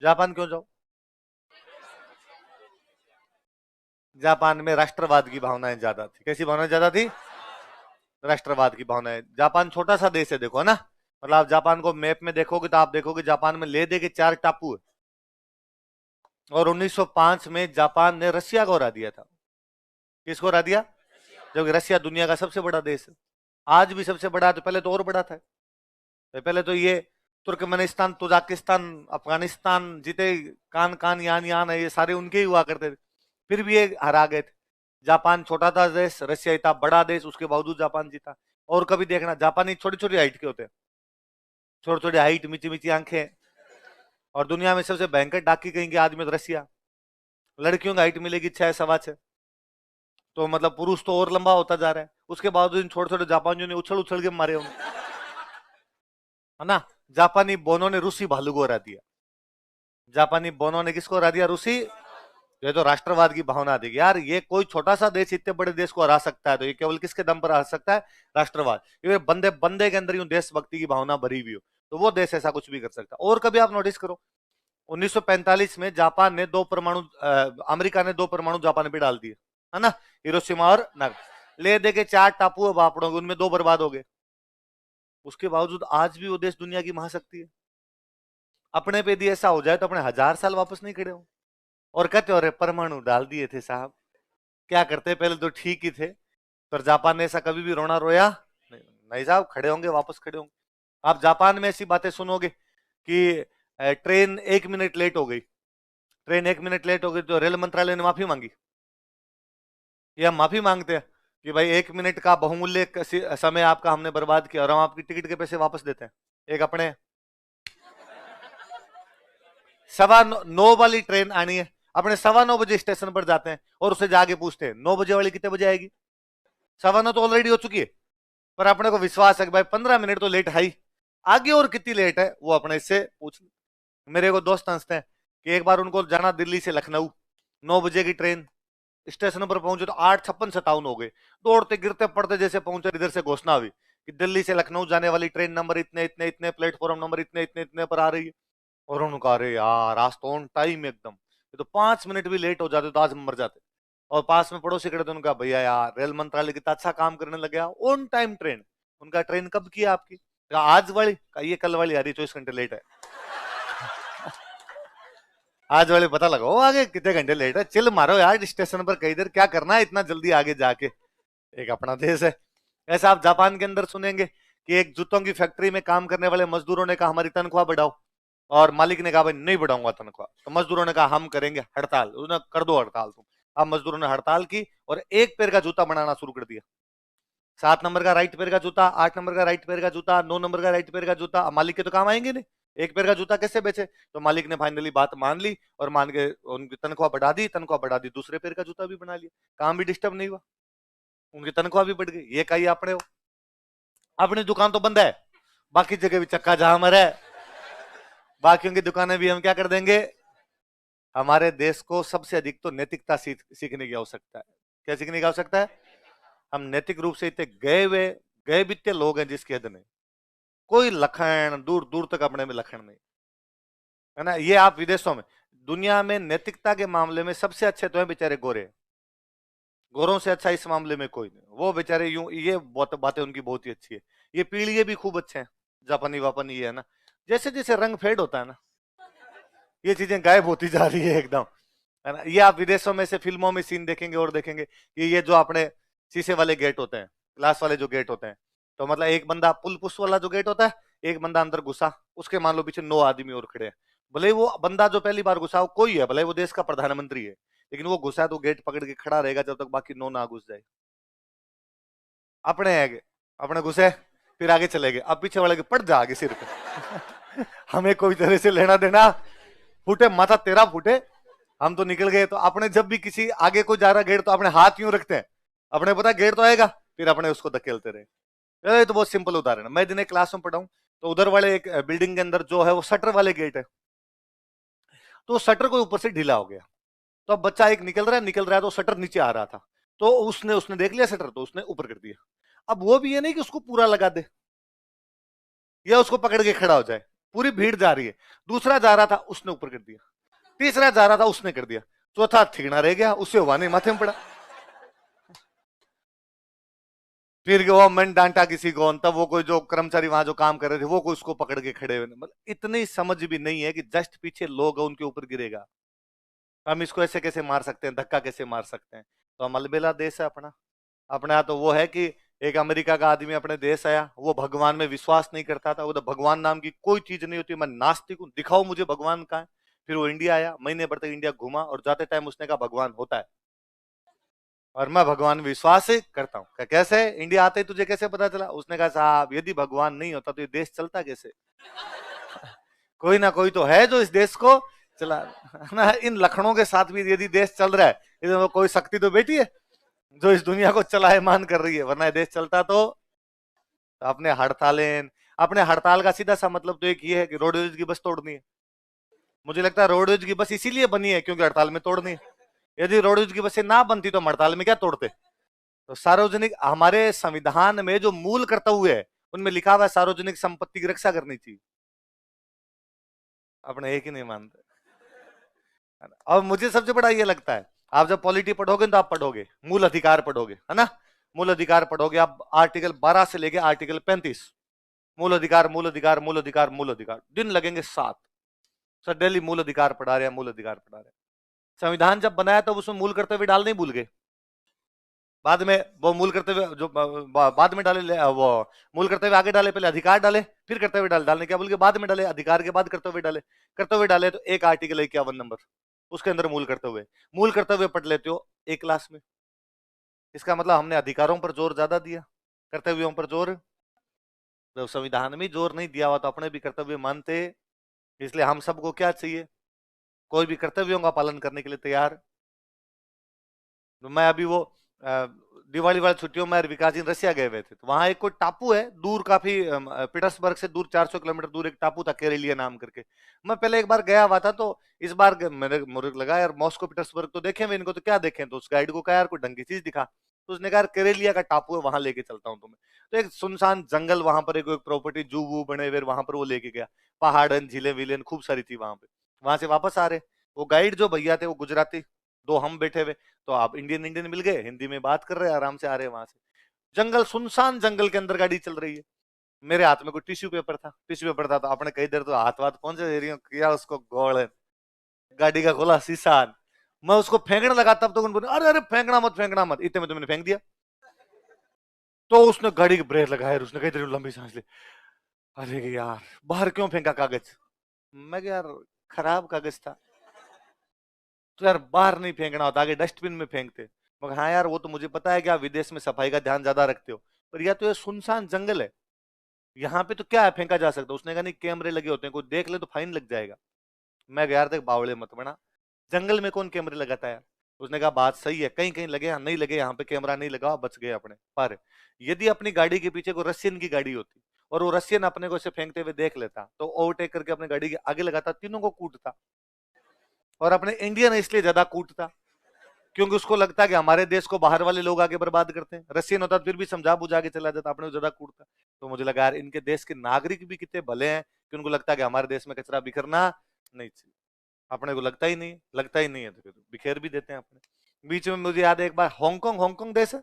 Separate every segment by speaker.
Speaker 1: Japan क्यों जाओ? Japan में राष्ट्रवाद की भावनाएं ज्यादा थी। कैसी भावनाएं ज्यादा थी? राष्ट्रवाद की भावनाएं। जापान छोटा सा देश है, देखो ना, मतलब आप जापान को मैप में देखोगे तो आप देखोगे जापान में ले दे के 4 टापू है। और 1905 में जापान ने रशिया को हरा दिया था। किसको हरा दिया? जबकि रशिया दुनिया का सबसे बड़ा देश है, आज भी सबसे बड़ा है, तो पहले तो और बड़ा था। तो पहले तो ये तुर्कमेनिस्तान, तुजाकिस्तान, अफगानिस्तान जीते, कान कान यान यान है, ये सारे उनके ही हुआ करते थे, फिर भी ये हरा गए थे। जापान छोटा था देश, रशिया इतना बड़ा देश, उसके बावजूद जापान जीता। और कभी देखना, जापानी छोटी छोटी हाइट के होते हैं, छोटी छोटी हाइट, मीची मीची आंखें। और दुनिया में सबसे भयंकर डाकी कहेंगे आदमी तो रशिया। लड़कियों की हाइट मिलेगी 6 सवा 6, तो मतलब पुरुष तो और लंबा होता जा रहा है, उसके बावजूद छोटे छोटे जापानियों ने उछल उछल के मारे होंगे, है ना। जापानी बोनो ने रूसी भालू को हरा दिया। जापानी बोनो ने किसको हरा दिया? रूसी। ये तो राष्ट्रवाद की भावना देगी यार, ये कोई छोटा सा देश इतने बड़े देश को हरा सकता है, तो ये केवल किसके दम पर हरा सकता है? राष्ट्रवाद। ये बंदे बंदे के अंदर यूं देशभक्ति की भावना भरी हुई हो, तो वो देश ऐसा कुछ भी कर सकता है। और कभी आप नोटिस करो, 1945 में जापान ने 2 परमाणु, अमेरिका ने 2 परमाणु जापान पे डाल दिए, है ना, हिरोशिमा और नाग। ले दे के 4 टापू है बापड़ों के, उनमें 2 बर्बाद हो गए। उसके बावजूद आज भी वो देश दुनिया की महाशक्ति है। अपने पे यदि ऐसा हो जाए तो अपने 1000 साल वापस नहीं खड़े हो, और कहते हो अरे परमाणु डाल दिए थे साहब, क्या करते, पहले तो ठीक ही थे। पर जापान ने ऐसा कभी भी रोना रोया नहीं। नहीं साहब, खड़े होंगे, वापस खड़े होंगे। आप जापान में ऐसी बातें सुनोगे कि ट्रेन 1 मिनट लेट हो गई, ट्रेन 1 मिनट लेट हो गई तो रेल मंत्रालय ने माफी मांगी। ये हम माफी मांगते हैं कि भाई 1 मिनट का बहुमूल्य समय आपका हमने बर्बाद किया, और हम आपकी टिकट के पैसे वापस देते हैं। एक अपने 9:15 वाली ट्रेन आनी है, अपने 9:15 बजे स्टेशन पर जाते हैं और उससे जाके पूछते हैं 9 बजे वाली कितने बजे आएगी? 9:15 तो ऑलरेडी हो चुकी है, पर अपने को विश्वास है कि भाई 15 मिनट तो लेट है, आगे और कितनी लेट है वो अपने इससे पूछ। मेरे को दोस्त हंसते हैं कि एक बार उनको जाना दिल्ली से लखनऊ, 9 बजे की ट्रेन, स्टेशन पर पहुंचे तो 8:56-57 हो गए, दौड़ते गिरते पड़ते जैसे पहुंचे, इधर से घोषणा हुई कि दिल्ली से लखनऊ जाने वाली ट्रेन नंबर इतने इतने इतने, प्लेटफॉर्म नंबर इतने इतने इतने पर आ रही है। और उन्होंने कहा अरे यार आज तो ऑन टाइम एकदम, ये तो 5 मिनट भी लेट हो जाते तो आज हम मर जाते। और पास में पड़ोसी खड़े थे, उनका भैया यार रेल मंत्रालय कितना अच्छा काम करने लग गया, ऑन टाइम ट्रेन। उनका ट्रेन कब की है आपकी? कहा, आज वाली। कहा, ये कल वाली आ रही, 24 घंटे लेट है। आज वाले पता लगाओ आगे कितने घंटे लेट है, चिल मारो यार स्टेशन पर कई देर, क्या करना है इतना जल्दी आगे जाके, एक अपना देश है। ऐसा आप जापान के अंदर सुनेंगे कि एक जूतों की फैक्ट्री में काम करने वाले मजदूरों ने कहा हमारी तनख्वाह बढ़ाओ, और मालिक ने कहा भाई नहीं बढ़ाऊंगा तनख्वाह। तो मजदूरों ने कहा हम करेंगे हड़ताल, उन्होंने कर दो हड़ताल तुम। अब मजदूरों ने हड़ताल की और एक पैर का जूता बनाना शुरू कर दिया। 7 नंबर का राइट पैर का जूता, 8 नंबर का राइट पैर का जूता, 9 नंबर का राइट पैर का जूता। अब मालिक के तो काम आएंगे नहीं, एक पैर का जूता कैसे बेचे? तो मालिक ने फाइनली बात मान ली और मान के उनकी तनख्वाह बढ़ा दी, तनख्वाह बढ़ा दी, दूसरे पैर का जूता भी बना लिया, काम भी डिस्टर्ब नहीं हुआ, उनकी तनख्वाह भी बढ़ गई। ये कही आपने हो, अपनी दुकान तो बंद है, बाकी जगह भी चक्का जाम है, बाकियों की दुकानें भी हम क्या कर देंगे। हमारे देश को सबसे अधिक तो नैतिकता सीखने की आवश्यकता है। क्या सीखने की आवश्यकता है? हम नैतिक रूप से इतने गए बीते लोग हैं जिसकी हद नहीं, कोई लखन दूर दूर तक अपने में लखन नहीं, है ना। ये आप विदेशों में, दुनिया में नैतिकता के मामले में सबसे अच्छे तो है बेचारे गोरे, गोरों से अच्छा इस मामले में कोई नहीं। वो बेचारे यूं, ये बहुत बातें उनकी बहुत ही अच्छी है। ये पीढ़ी भी खूब अच्छे हैं, जापानी वापानी, ये है ना, जैसे जैसे रंग फेड होता है ना, ये चीजें गायब होती जा रही है एकदम, है ना। ये आप विदेशों में से फिल्मों में सीन देखेंगे और देखेंगे कि ये जो अपने शीशे वाले गेट होते हैं, ग्लास वाले जो गेट होते हैं, तो मतलब एक बंदा पुल पुश वाला जो गेट होता है, एक बंदा अंदर घुसा, उसके मान लो पीछे 9 आदमी और खड़े हैं। भले वो बंदा जो पहली बार घुसा कोई है, भले वो देश का प्रधानमंत्री है, लेकिन वो घुसा तो गेट पकड़ के खड़ा रहेगा जब तक बाकी 9 ना घुस जाए। अपने आगे, अपने घुसे, फिर आगे चले गए, अब पीछे वाले के पड़ जा आगे सिर पे। हमें कोई तरह से लेना देना, फूटे माथा तेरा फूटे, हम तो निकल गए। तो अपने जब भी किसी आगे को जा रहा गेट, तो अपने हाथ यूं रखते हैं, अपने पता गेट तो आएगा, फिर अपने उसको धकेलते रहे। ये तो बहुत सिंपल उदाहरण है। मैं दिन क्लास में पढ़ाऊं तो उधर वाले एक बिल्डिंग के अंदर जो है वो शटर वाले गेट है, तो शटर को ऊपर से ढीला हो गया, तो अब बच्चा एक निकल रहा है तो शटर नीचे आ रहा था, तो उसने उसने देख लिया शटर, तो उसने ऊपर कर दिया। अब वो भी ये नहीं कि उसको पूरा लगा दे या उसको पकड़ के खड़ा हो जाए, पूरी भीड़ जा रही है, दूसरा जा रहा था उसने ऊपर कर दिया, तीसरा जा रहा था उसने कर दिया, चौथा ठिकना रह गया, उससे हुआ नहीं, माथे में पड़ा। फिर वो मैंने डांटा किसी को, तब वो कोई जो कर्मचारी वहां जो काम कर रहे थे वो कोई उसको पकड़ के खड़े हुए, मतलब इतनी समझ भी नहीं है कि जस्ट पीछे लोग हैं उनके ऊपर गिरेगा, हम इसको ऐसे कैसे मार सकते हैं, धक्का कैसे मार सकते हैं। तो हम अलबेला देश है अपना। अपने यहाँ तो वो है कि एक अमेरिका का आदमी अपने देश आया, वो भगवान में विश्वास नहीं करता था, वो तो भगवान नाम की कोई चीज नहीं होती, मैं नास्तिक हूँ, दिखाओ मुझे भगवान कहाँ है। फिर वो इंडिया आया, महीने भर तक इंडिया घूमा और जाते टाइम उसने कहा भगवान होता है और मैं भगवान में विश्वास करता हूँ। कैसे इंडिया आते ही तुझे कैसे पता चला? उसने कहा साहब यदि भगवान नहीं होता तो ये देश चलता कैसे? कोई ना कोई तो है जो इस देश को चला ना, इन लखनों के साथ भी यदि देश चल रहा है, इसमें कोई शक्ति तो बेटी है जो इस दुनिया को चलायमान कर रही है, वरना ये देश चलता तो अपने हड़तालें, अपने हड़ताल का सीधा सा मतलब तो एक ये है कि रोडवेज की बस तोड़नी है। मुझे लगता है रोडवेज की बस इसीलिए बनी है क्योंकि हड़ताल में तोड़नी है। यदि रोडवेज की बसें ना बनती तो हम हड़ताल में क्या तोड़ते? तो सार्वजनिक, हमारे संविधान में जो मूल कर्तव्य है उनमें लिखा हुआ है सार्वजनिक संपत्ति की रक्षा करनी चाहिए, अपने एक ही नहीं मानते। और मुझे सबसे बड़ा ये लगता है, आप जब पॉलिटी पढ़ोगे तो आप पढ़ोगे मूल अधिकार पढ़ोगे, है ना? मूल अधिकार पढ़ोगे आप, आर्टिकल 12 से लेके आर्टिकल 35, मूल अधिकार मूल अधिकार मूल अधिकार मूल अधिकार, दिन लगेंगे 7। सर डेली मूल अधिकार पढ़ा रहे हैं, मूल अधिकार पढ़ा रहे हैं। संविधान जब बनाया तो उसमें मूल कर्तव्य डालने ही भूल गए, बाद में वो मूल कर्तव्य जो बाद में डाले, वो मूल कर्तव्य आगे डाले, पहले अधिकार डाले फिर कर्तव्य डालने क्या बोल के बाद में डाले, अधिकार के बाद कर्तव्य डाले। कर्तव्य डाले तो एक आर्टिकल 51 नंबर, उसके अंदर मूल कर्तव्य पढ़ लेते हो एक क्लास में। इसका मतलब हमने अधिकारों पर जोर ज्यादा दिया, कर्तव्यों पर जोर, तो संविधान में जोर नहीं दिया हुआ तो अपने भी कर्तव्य मानते। इसलिए हम सबको क्या चाहिए, कोई भी कर्तव्यों का पालन करने के लिए तैयार। तो मैं अभी वो दिवाली वाली छुट्टियों में विकास जी रसिया गए हुए थे, तो वहां एक कोई टापू है दूर काफी, पीटर्सबर्ग से दूर 400 किलोमीटर दूर एक टापू था केरेलिया नाम करके। मैं पहले एक बार गया हुआ था, तो इस बार मेरे मुझे लगा यार मॉस्को पीटर्सबर्ग तो देखे हुए, इनको तो क्या देखें, तो उस गाइड को कहा यार कोई ढंग की चीज दिखा, तो उसने कहा केरेलिया का टापू है वहां लेके चलता हूँ तुम्हें। तो एक सुनसान जंगल, वहां पर एक प्रॉपर्टी जू वू बने हुए, वहां पर वो लेके गया, पहाड़ झीलें वीलें खूब सारी थी वहां पे। वहां से वापस आ रहे, वो गाइड जो भैया थे वो गुजराती, दो हम बैठे हुए, तो आप इंडियन इंडियन मिल गए, हिंदी में बात कर रहे हैं, आराम से आ रहे हैं वहां से। जंगल, सुनसान जंगल के अंदर गाड़ी चल रही है, मेरे हाथ में कोई टिश्यू पेपर था, तो आपने कई देर तो हाथ वाथ पहुंचे किया उसको, गोल गाड़ी का खोला शीशा, मैं उसको फेंकने लगा तब तो उन्होंने अरे अरे फेंकना मत, इतने में तो मैंने फेंक दिया। तो उसने गाड़ी के ब्रेक लगाए, उसने कई देर लंबी सांस ली, अरे यार बाहर क्यों फेंका कागज? मैं यार खराब कागज था, तो यार बाहर नहीं फेंकना होता, आगे डस्टबिन में फेंकते। मगर हाँ यार वो तो मुझे पता है कि आप विदेश में सफाई का ध्यान ज्यादा रखते हो, पर या तो ये सुनसान जंगल है, यहाँ पे तो क्या है फेंका जा सकता है। उसने कहा नहीं कैमरे लगे होते हैं, कोई देख ले तो फाइन लग जाएगा। मैं गया यार देख बावड़े मत बना, जंगल में कौन कैमरे लगाता है? उसने कहा बात सही है, कहीं कहीं लगे, यहाँ नहीं लगे, यहाँ पे कैमरा नहीं लगा, बच गए अपने। पर यदि अपनी गाड़ी के पीछे कोई रशियन की गाड़ी होती और वो रशियन अपने को ऐसे फेंकते हुए देख लेता तो ओवरटेक करके अपने गाड़ी के आगे लगाता, तीनों को कूटता। और अपने इंडियन इसलिए ज्यादा कूटता क्योंकि उसको लगता है कि हमारे देश को बाहर वाले लोग आगे बर्बाद करते हैं। रशियन होता तो फिर भी समझा बुझा के चला जाता, अपने को ज्यादा कूटता। तो मुझे लगा यार इनके देश के नागरिक भी कितने भले हैं कि उनको लगता है कि हमारे देश में कचरा बिखरना नहीं चाहिए, अपने को लगता ही नहीं है तो फिर बिखेर भी देते हैं अपने बीच में। मुझे याद है एक बार हांगकांग देश है,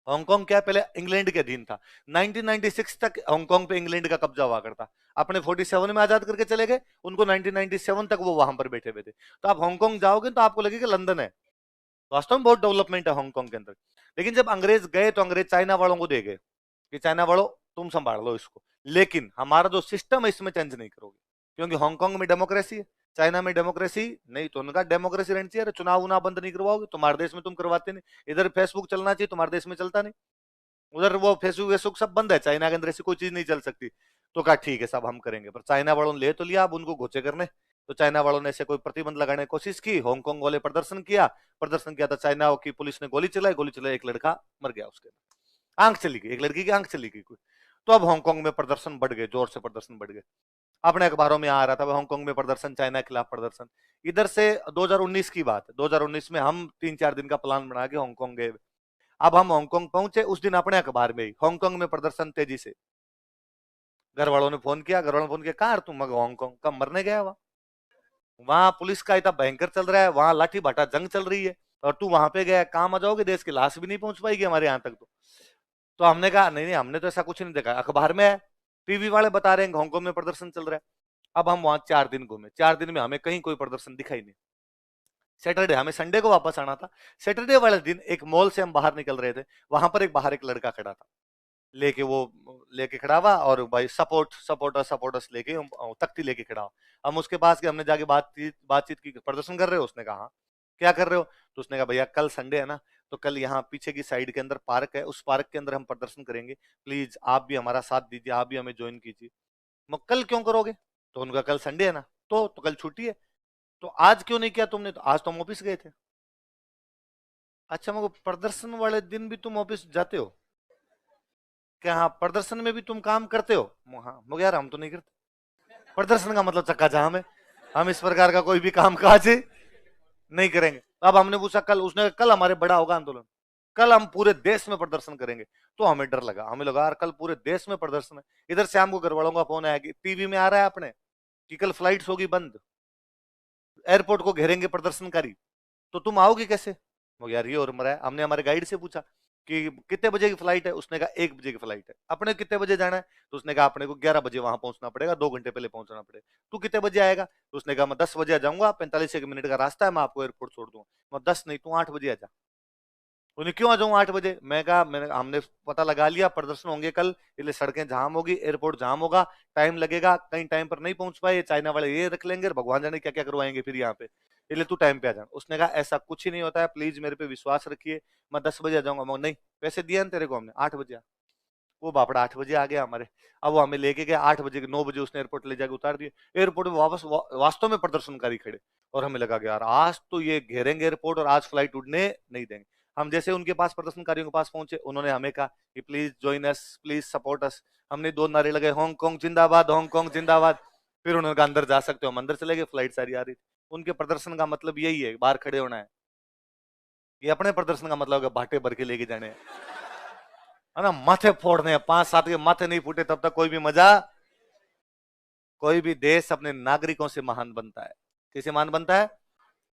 Speaker 1: हांगकांग क्या पहले इंग्लैंड के अधीन था, 1996 तक हांगकांग पे इंग्लैंड का कब्जा हुआ करता। अपने 47 में आजाद करके चले गए, उनको 1997 तक वो वहां पर बैठे हुए थे। तो आप हांगकांग जाओगे तो आपको लगेगा लंदन है, वास्तव में बहुत डेवलपमेंट है हांगकांग के अंदर। लेकिन जब अंग्रेज गए तो अंग्रेज चाइना वालों को दे गए कि चाइना वालों तुम संभाल लो इसको, लेकिन हमारा जो सिस्टम है इसमें चेंज नहीं करोगे, क्योंकि हांगकांग में डेमोक्रेसी है, चाइना में डेमोक्रेसी नहीं। तो उनका डेमोक्रेसी रहनी चाहिए, चुनाव उना बंद नहीं करवाओगे, तुम्हारे देश में तुम करवाते नहीं, इधर फेसबुक चलना चाहिए, तुम्हारे देश में चलता नहीं, उधर वो फेसबुक वेसबुक सब बंद है, चाइना के अंदर ऐसी कोई चीज नहीं चल सकती। तो कहा ठीक है सब हम करेंगे, पर चाइना वालों ने ले तो लिया, अब उनको घोचे करने। तो चाइना वालों ने ऐसे कोई प्रतिबंध लगाने की कोशिश की, हांगकांग वाले प्रदर्शन किया तो चाइना की पुलिस ने गोली चलाई, एक लड़का मर गया, उसके आंख चली गई, एक लड़की की आंख चली गई कोई। तो अब हांगकांग में प्रदर्शन बढ़ गए, जोर से प्रदर्शन बढ़ गए। अपने अखबारों में आ रहा था हांगकांग में प्रदर्शन, चाइना के खिलाफ प्रदर्शन। इधर से 2019 की बात है, 2019 में हम 3-4 दिन का प्लान बना के हांगकांग गए। अब हम हांगकांग पहुंचे, उस दिन अपने अखबार में ही हांगकांग में प्रदर्शन तेजी से, घर वालों ने फोन किया, घर वालों ने फोन किया, कहाँ है तुम? मगर हांगकांग। कब मरने गया? वहां पुलिस का इतना भयंकर चल रहा है, वहां लाठी भाटा जंग चल रही है, और तू वहां पे गया, काम आ जाओगे? देश की लाश भी नहीं पहुंच पाएगी हमारे यहाँ तक। तो हमने कहा नहीं नहीं, हमने तो ऐसा कुछ नहीं देखा, अखबार में है, टीवी वाले बता रहे हैं हांगकांग में प्रदर्शन चल रहा है। अब हम वहां 4 दिन घूमे, 4 दिन में हमें कहीं कोई प्रदर्शन दिखाई नहीं। सैटरडे, हमें संडे को वापस आना था। सैटरडे वाले दिन एक मॉल से हम बाहर निकल रहे थे, वहां पर एक बाहर एक लड़का खड़ा था, लेके वो लेके खड़ा हुआ, और भाई सपोर्टर्स लेके तख्ती लेके खड़ा हुआ। हम उसके पास गए, हमने जाके बातचीत की, प्रदर्शन कर रहे हो? उसने कहा हाँ। क्या कर रहे हो? तो उसने कहा भैया कल संडे है ना, तो कल यहाँ पीछे की साइड के अंदर पार्क है, उस पार्क के अंदर हम प्रदर्शन करेंगे, प्लीज आप भी हमारा साथ दीजिए, आप भी हमें ज्वाइन कीजिए। मैं कल क्यों करोगे? तो उनका कल संडे है ना, तो कल छुट्टी है, तो आज क्यों नहीं किया तुमने? तो आज तो हम ऑफिस गए थे। अच्छा, मगर प्रदर्शन वाले दिन भी तुम ऑफिस जाते हो क्या? हाँ, प्रदर्शन में भी तुम काम करते हो? हाँ, मगर यार हम तो नहीं करते। प्रदर्शन का मतलब चक्का जाम है, हम इस प्रकार का कोई भी काम काज नहीं करेंगे। अब हमने पूछा कल, उसने कहा कल हमारे बड़ा होगा आंदोलन, कल हम पूरे देश में प्रदर्शन करेंगे। तो हमें डर लगा, हमें लगा यार कल पूरे देश में प्रदर्शन है। इधर से हमको घर वालों का फोन आया कि टीवी में आ रहा है अपने कि कल फ्लाइट्स होगी बंद, एयरपोर्ट को घेरेंगे प्रदर्शनकारी, तो तुम आओगे कैसे? वो यार ये और मरा है। हमने हमारे गाइड से पूछा कि कितने बजे की फ्लाइट है? उसने कहा 1 बजे की फ्लाइट है। अपने कितने बजे जाना है? तो उसने कहा अपने को 11 बजे वहां पहुंचना पड़ेगा, 2 घंटे पहले पहुंचना पड़ेगा। तू कितने बजे आएगा? तो उसने कहा मैं 10 बजे आ जाऊंगा, 45 मिनट का रास्ता है, मैं आपको एयरपोर्ट छोड़ दूंगा। मैं 10 नहीं, तू 8 बजे आ जा। उन्हें क्यों आ जाऊं 8 बजे? मैं कहा मैंने हमने पता लगा लिया प्रदर्शन होंगे कल, इसलिए सड़कें जाम होगी, एयरपोर्ट जाम होगा, टाइम लगेगा, कहीं टाइम पर नहीं पहुंच पाए, चाइना वाले ये रख लेंगे, भगवान जाने क्या क्या करवाएंगे फिर यहाँ पे, इसलिए तू टाइम पे आ जा। उसने कहा ऐसा कुछ ही नहीं होता है, प्लीज मेरे पे विश्वास रखिए, मैं 10 बजे आ जाऊंगा। मैं नहीं, पैसे दिए ना तेरे को हमने, 8 बजे आ। वो बापड़ा 8 बजे आ गया हमारे। अब वो हमें लेके गया 8 बजे के, 9 बजे उसने एयरपोर्ट ले जाकर उतार दिए। एयरपोर्ट में वापस वास्तव में प्रदर्शनकारी खड़े, और हमें लगा कि यार आज तो ये घेरेंगे एयरपोर्ट और आज फ्लाइट उड़ने नहीं देंगे। हम जैसे उनके पास, प्रदर्शनकारियों के पास पहुंचे, उन्होंने हमें कहा कि please join us, please support us. हमने 2 नारे लगाए, हांगकांग जिंदाबाद, हांगकांग जिंदाबाद। फिर उन्होंने कहा अंदर जा सकते हो, हम अंदर चले गए, फ्लाइट सारी आ रही थी। उनके प्रदर्शन का मतलब यही है, बाहर खड़े होना है। ये अपने प्रदर्शन का मतलब है भाटे भर के लेके जाने हैं, है ना, माथे फोड़ने हैं। 5-7 के माथे नहीं फूटे तब तक कोई भी मजा। कोई भी देश अपने नागरिकों से महान बनता है। किसे महान बनता है?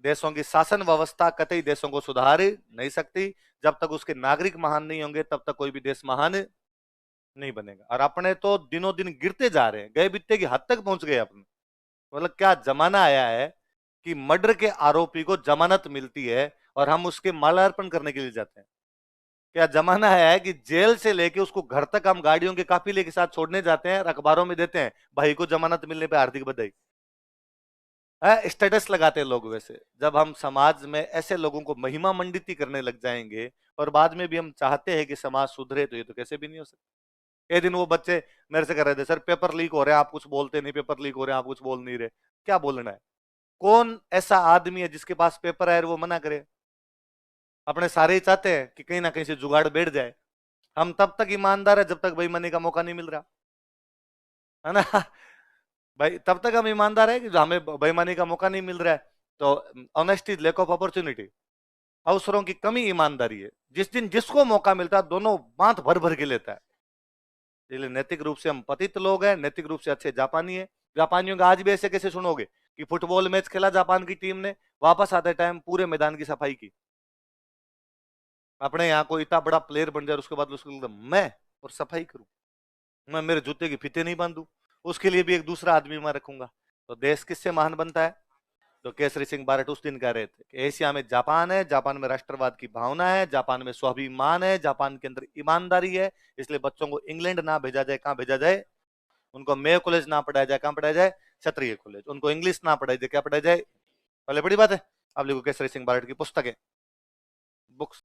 Speaker 1: देशों की शासन व्यवस्था कतई देशों को सुधार नहीं सकती। जब तक उसके नागरिक महान नहीं होंगे तब तक कोई भी देश महान नहीं बनेगा। और अपने तो दिनों दिन गिरते जा रहे हैं, गए बित्ते की हद तक पहुंच गए अपने। मतलब क्या जमाना आया है कि मर्डर के आरोपी को जमानत मिलती है और हम उसके माल्यार्पण करने के लिए जाते हैं। क्या जमाना है कि जेल से लेके उसको घर तक हम गाड़ियों के काफिले के साथ छोड़ने जाते हैं और अखबारों में देते हैं भाई को जमानत मिलने पे हार्दिक बधाई, है स्टेटस लगाते हैं लोग। वैसे जब हम समाज में ऐसे लोगों को महिमा मंडित करने लग जाएंगे और बाद में भी हम चाहते हैं कि समाज सुधरे, तो ये तो कैसे भी नहीं हो सकता। एक दिन वो बच्चे मेरे से कर रहे थे, सर पेपर लीक हो रहे हैं, आप कुछ बोलते नहीं, पेपर लीक हो रहे हैं, आप कुछ बोल नहीं रहे। क्या बोलना है? कौन ऐसा आदमी है जिसके पास पेपर है और वो मना करे? अपने सारे ही चाहते हैं कि कहीं ना कहीं से जुगाड़ बैठ जाए। हम तब तक ईमानदार है जब तक बेईमानी का मौका नहीं मिल रहा, है ना भाई। तब तक हम ईमानदार है कि हमें बेईमानी का मौका नहीं मिल रहा है। तो honesty is lack of opportunity, अवसरों की कमी ईमानदारी है। जिस दिन जिसको मौका मिलता है दोनों बांध भर भर के लेता है। इसलिए नैतिक रूप से हम पतित लोग हैं, नैतिक रूप से अच्छे जापानी है। जापानियों का आज भी ऐसे कैसे सुनोगे कि फुटबॉल मैच खेला जापान की टीम ने, वापस आते टाइम पूरे मैदान की सफाई की। अपने यहाँ कोई इतना बड़ा प्लेयर बन जाए उसके बाद उसको मैं और सफाई करूं, मैं मेरे जूते के फीते नहीं बांधू, उसके लिए भी एक दूसरा आदमी मैं रखूंगा। तो देश किससे महान बनता है? तो केसरी सिंह बारट उस दिन कह रहे थे कि एशिया में जापान है, जापान में राष्ट्रवाद की भावना है, जापान में स्वाभिमान है, जापान के अंदर ईमानदारी है। इसलिए बच्चों को इंग्लैंड ना भेजा जाए, कहां भेजा जाए? उनको मेयो कॉलेज ना पढ़ाया जाए, कहां पढ़ाया जाए? क्षत्रिय कॉलेज। उनको इंग्लिश ना पढ़ाई जाए, क्या पढ़ाया जाए? पहले बड़ी बात है। अब लिखो केसरी सिंह बारट की पुस्तकें, बुक्स।